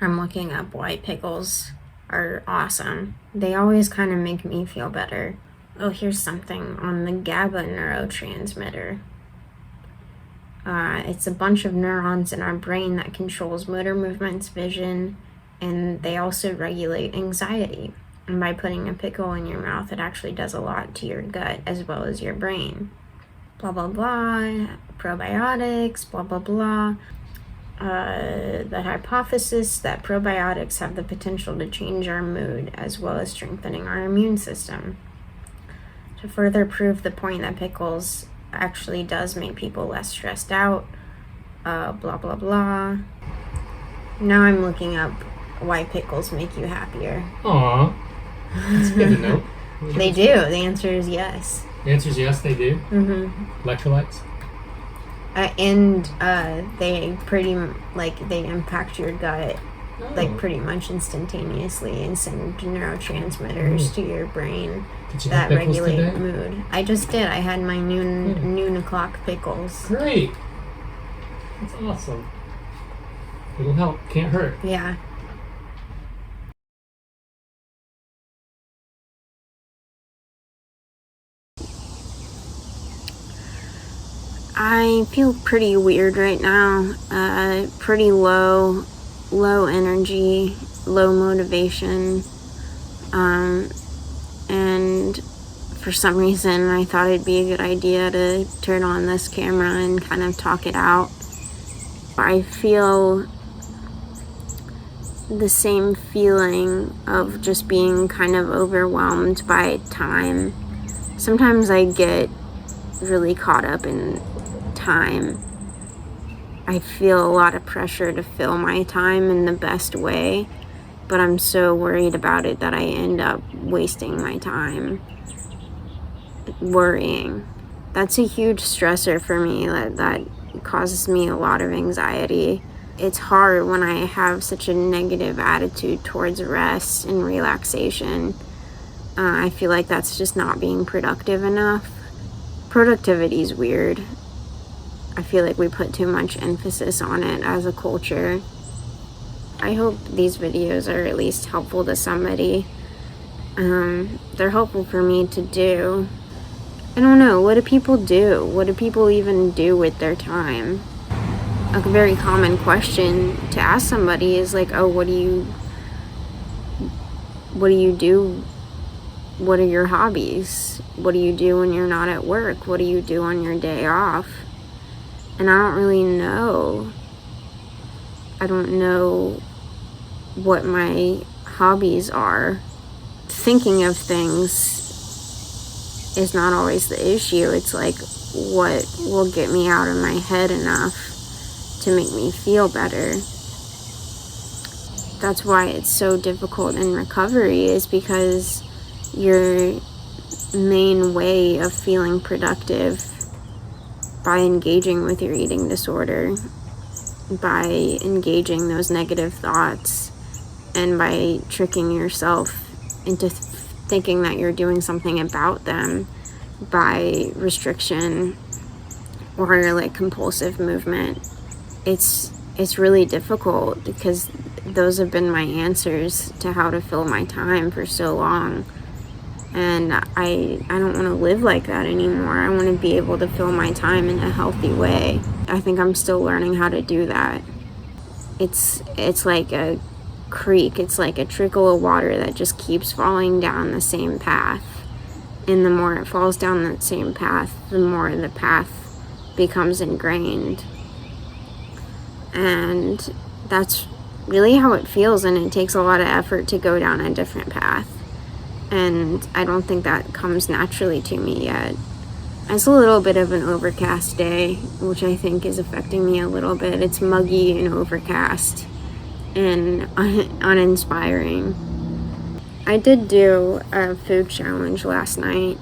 I'm looking up why pickles are awesome. They always kind of make me feel better. Oh, here's something on the GABA neurotransmitter. It's a bunch of neurons in our brain that controls motor movements, vision, and they also regulate anxiety. And by putting a pickle in your mouth, it actually does a lot to your gut as well as your brain. Blah, blah, blah, probiotics, blah, blah, blah. The hypothesis that probiotics have the potential to change our mood as well as strengthening our immune system. To further prove the point that pickles actually does make people less stressed out, blah, blah, blah. Now I'm looking up why pickles make you happier. Aww. That's good to know. They do. The answer is yes. The answer is yes, they do? Mm-hmm. Electrolytes? And they impact your gut pretty much instantaneously and send neurotransmitters to your brain that regulate today? Mood. I just did. I had my noon o'clock pickles. Great. That's awesome. It'll help. Can't hurt. Yeah. I feel pretty weird right now. Pretty low energy, low motivation. And for some reason I thought it'd be a good idea to turn on this camera and kind of talk it out. I feel the same feeling of just being kind of overwhelmed by time. Sometimes I get really caught up in time. I feel a lot of pressure to fill my time in the best way, but I'm so worried about it that I end up wasting my time worrying. That's a huge stressor for me. That causes me a lot of anxiety. It's hard when I have such a negative attitude towards rest and relaxation. I feel like that's just not being productive enough. Productivity is weird. I feel like we put too much emphasis on it as a culture. I hope these videos are at least helpful to somebody. They're helpful for me to do. I don't know, what do people do? What do people even do with their time? A very common question to ask somebody is like, oh, what do you do? What are your hobbies? What do you do when you're not at work? What do you do on your day off? And I don't really know. I don't know what my hobbies are. Thinking of things is not always the issue. It's like, what will get me out of my head enough to make me feel better? That's why it's so difficult in recovery, is because your main way of feeling productive by engaging with your eating disorder, by engaging those negative thoughts, and by tricking yourself into thinking that you're doing something about them by restriction or like compulsive movement. It's really difficult because those have been my answers to how to fill my time for so long. And I don't want to live like that anymore. I want to be able to fill my time in a healthy way. I think I'm still learning how to do that. It's like a creek. It's like a trickle of water that just keeps falling down the same path. And the more it falls down that same path, the more the path becomes ingrained. And that's really how it feels, and it takes a lot of effort to go down a different path. And I don't think that comes naturally to me yet. It's a little bit of an overcast day, which I think is affecting me a little bit. It's muggy and overcast and uninspiring. I did do a food challenge last night.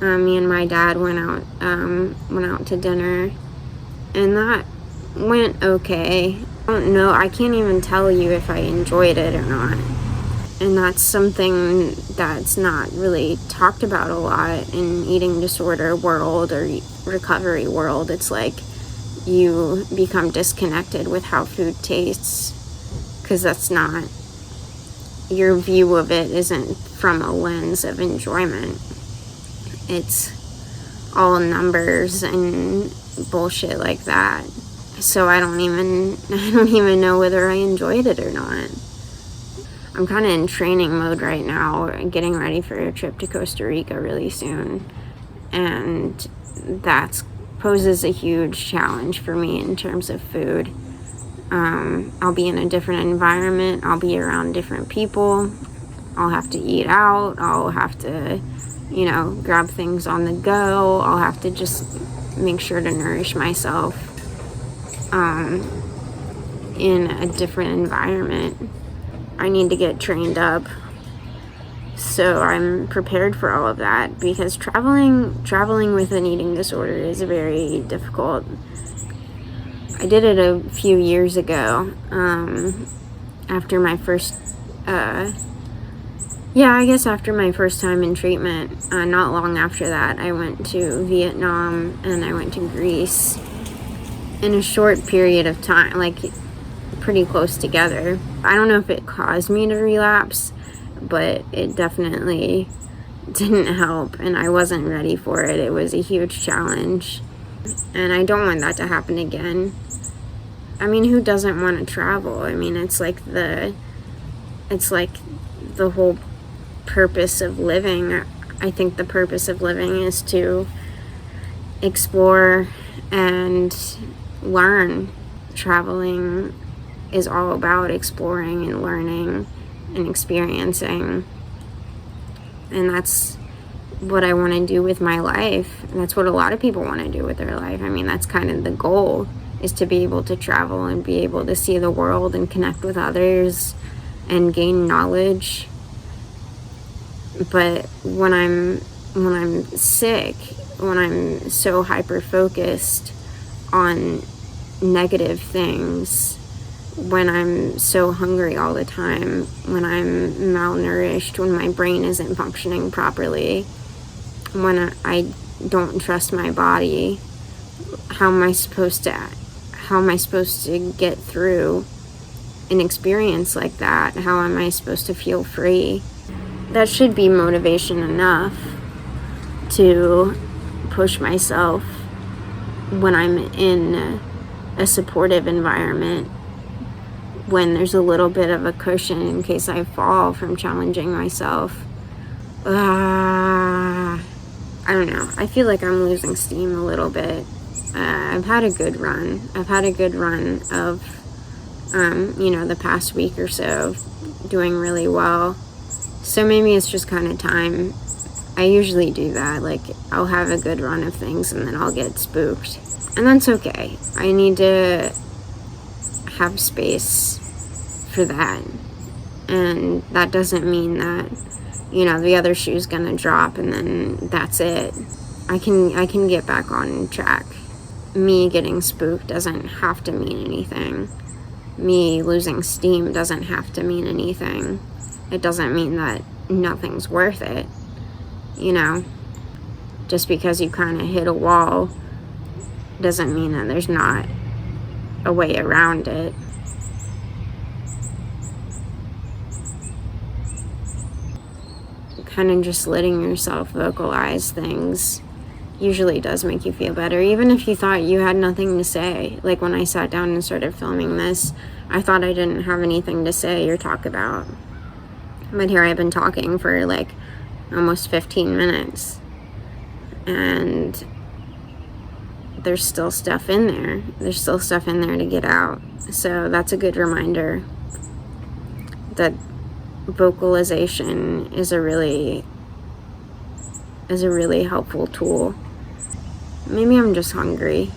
Me and my dad went out to dinner, and that went okay. I don't know, I can't even tell you if I enjoyed it or not. And that's something that's not really talked about a lot in eating disorder world or recovery world. It's like you become disconnected with how food tastes. because that's not, your view of it isn't from a lens of enjoyment. It's all numbers and bullshit like that. So I don't even know whether I enjoyed it or not. I'm kind of in training mode right now, getting ready for a trip to Costa Rica really soon. And that poses a huge challenge for me in terms of food. I'll be in a different environment. I'll be around different people. I'll have to eat out. I'll have to, grab things on the go. I'll have to just make sure to nourish myself in a different environment. I need to get trained up. So I'm prepared for all of that, because traveling with an eating disorder is very difficult. I did it a few years ago, after my first, after my first time in treatment. Not long after that, I went to Vietnam and I went to Greece in a short period of time, like pretty close together. I don't know if it caused me to relapse, but it definitely didn't help, and I wasn't ready for it. It was a huge challenge, and I don't want that to happen again. I mean, who doesn't want to travel? I mean, it's like the whole purpose of living. I think the purpose of living is to explore and learn. Traveling is all about exploring and learning and experiencing, and that's what I want to do with my life. And that's what a lot of people want to do with their life. I mean, that's kind of the goal, is to be able to travel and be able to see the world and connect with others and gain knowledge. But when I'm sick, when I'm so hyper focused on negative things, when I'm so hungry all the time, when I'm malnourished, when my brain isn't functioning properly, when I don't trust my body, how am I supposed to get through an experience like that? How am I supposed to feel free? That should be motivation enough to push myself when I'm in a supportive environment, when there's a little bit of a cushion in case I fall from challenging myself. I don't know. I feel like I'm losing steam a little bit. I've had a good run. I've had a good run of, the past week or so, doing really well. So maybe it's just kind of time. I usually do that. Like, I'll have a good run of things and then I'll get spooked. And that's okay. I need to have space for that. And that doesn't mean that, the other shoe's gonna drop and then that's it. I can get back on track. Me getting spooked doesn't have to mean anything. Me losing steam doesn't have to mean anything. It doesn't mean that nothing's worth it. Just because you kind of hit a wall doesn't mean that there's not a way around it. Kind of just letting yourself vocalize things usually does make you feel better, even if you thought you had nothing to say. Like when I sat down and started filming this, I thought I didn't have anything to say or talk about. But here I've been talking for like almost 15 minutes. And there's still stuff in there. There's still stuff in there to get out. So that's a good reminder that vocalization is a really helpful tool. Maybe I'm just hungry,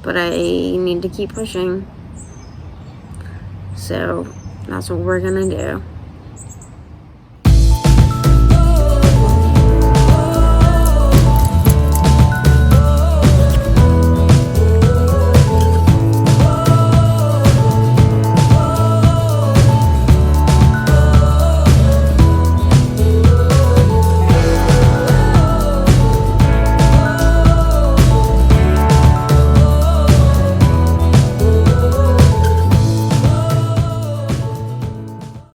but I need to keep pushing. So that's what we're gonna do.